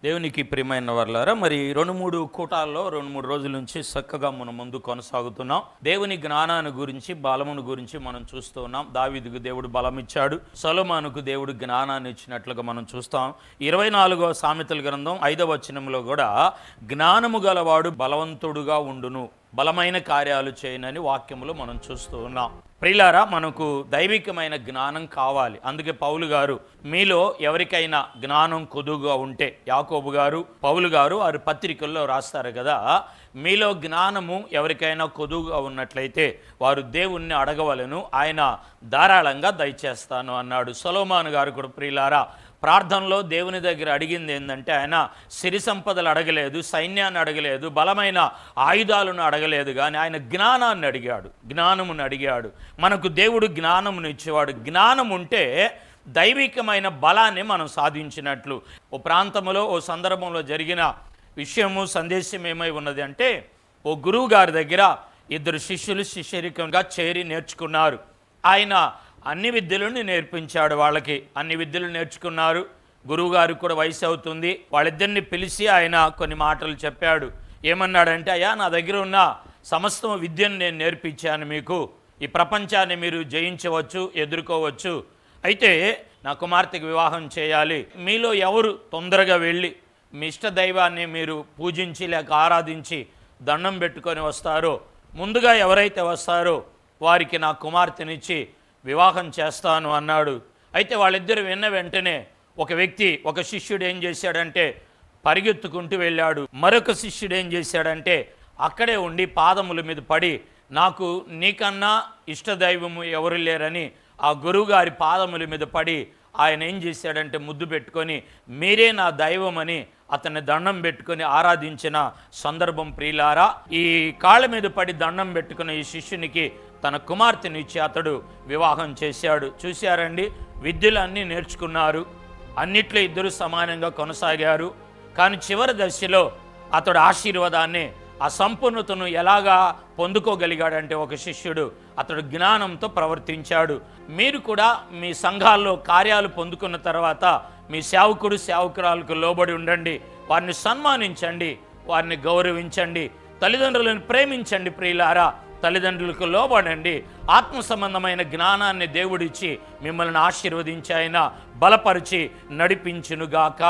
దేవునికి ప్రియమైన వర్లారా, మరి 2-3 కూటాల్లో 2-3 రోజుల నుంచి చక్కగా మనం ముందు కొనసాగుతున్నాం. దేవుని జ్ఞానాన్ని గురించి, బలమును గురించి మనం చూస్తూ ఉన్నాం. దావీదుకు దేవుడు బలం ఇచ్చాడు, సొలొమోనుకు దేవుడు జ్ఞానాన్ని ఇచ్చినట్లుగా మనం చూస్తాం. 24వ సామెతల గ్రంథం 5వ వచనంలో కూడా జ్ఞానము గలవాడు బలవంతుడుగా ఉండును, బలమైన కార్యాలు చేయనని వాక్యములు మనం చూస్తూ ఉన్నాం. ప్రియులారా, మనకు దైవికమైన జ్ఞానం కావాలి. అందుకే పౌలు గారు, మీలో ఎవరికైనా జ్ఞానం కొదువుగా ఉంటే, యాకోబు గారు, పౌలు గారు వారి పత్రికల్లో రాస్తారు కదా, మీలో జ్ఞానము ఎవరికైనా కొదువుగా ఉన్నట్లయితే వారు దేవుణ్ణి అడగవలను, ఆయన ధారాళంగా దయచేస్తాను అన్నాడు. సొలొమోను గారు కూడా ప్రియులారా ప్రార్థనలో దేవుని దగ్గర అడిగింది ఏంటంటే, ఆయన సిరి సంపదలు అడగలేదు, సైన్యాన్ని అడగలేదు, బలమైన ఆయుధాలను అడగలేదు, కానీ ఆయన జ్ఞానాన్ని అడిగాడు, జ్ఞానమును అడిగాడు. మనకు దేవుడు జ్ఞానమును ఇచ్చేవాడు. జ్ఞానం ఉంటే దైవికమైన బలాన్ని మనం సాధించినట్లు. ఓ ప్రాంతంలో ఓ సందర్భంలో జరిగిన విషయము, సందేశం ఏమై ఉన్నది అంటే, ఓ గురువు గారి దగ్గర 2 శిష్యులు శిష్యరికంగా చేరి నేర్చుకున్నారు. ఆయన అన్ని విద్యలను నేర్పించాడు. వాళ్ళకి అన్ని విద్యలు నేర్చుకున్నారు. గురువుగారికి కూడా వయసు అవుతుంది. వాళ్ళిద్దరిని పిలిచి ఆయన కొన్ని మాటలు చెప్పాడు. ఏమన్నాడంటే, అయ్యా, నా దగ్గర ఉన్న సమస్త విద్యను నేను నేర్పించాను మీకు. ఈ ప్రపంచాన్ని మీరు జయించవచ్చు, ఎదుర్కోవచ్చు. అయితే నా కుమార్తెకి వివాహం చేయాలి. మీలో ఎవరు తొందరగా వెళ్ళి మీ ఇష్ట దైవాన్ని మీరు పూజించి లేక ఆరాధించి దండం పెట్టుకొని వస్తారో, ముందుగా ఎవరైతే వస్తారో వారికి నా కుమార్తెనిచ్చి వివాహం చేస్తాను అన్నాడు. అయితే వాళ్ళిద్దరు విన్న వెంటనే ఒక శిష్యుడు ఏం చేశాడంటే పరిగెత్తుకుంటూ వెళ్ళాడు. మరొక శిష్యుడు ఏం చేశాడంటే అక్కడే ఉండి పాదముల మీద పడి, నాకు నీకన్నా ఇష్టదైవము ఎవరు లేరని ఆ గురువుగారి పాదముల మీద పడి ఆయన ఏం చేశాడంటే ముద్దు పెట్టుకొని, మీరే నా దైవం అని అతన్ని దండం పెట్టుకొని ఆరాధించిన సందర్భం ప్రియులారా. ఈ కాళ్ళ మీద పడి దండం పెట్టుకున్న ఈ శిష్యునికి తన కుమార్తెను ఇచ్చి అతడు వివాహం చేశాడు. చూశారండి, విద్యలన్నీ నేర్చుకున్నారు, అన్నిట్లో ఇద్దరు సమానంగా కొనసాగారు. కానీ చివరి దశలో అతడు ఆశీర్వాదాన్ని, ఆ సంపూర్ణతను ఎలాగా పొందుకోగలిగాడంటే, ఒక శిష్యుడు అతడు జ్ఞానంతో ప్రవర్తించాడు. మీరు కూడా మీ సంఘాల్లో కార్యాలు పొందుకున్న తర్వాత మీ సేవకుడు సేవకురాలకు లోబడి ఉండండి, వారిని సన్మానించండి, వారిని గౌరవించండి, తల్లిదండ్రులను ప్రేమించండి. ప్రియులారా, తల్లిదండ్రులకు లోబడండి. ఆత్మ సంబంధమైన జ్ఞానాన్ని దేవుడిచ్చి మిమ్మల్ని ఆశీర్వదించి ఆయన బలపరిచి నడిపించునుగాక.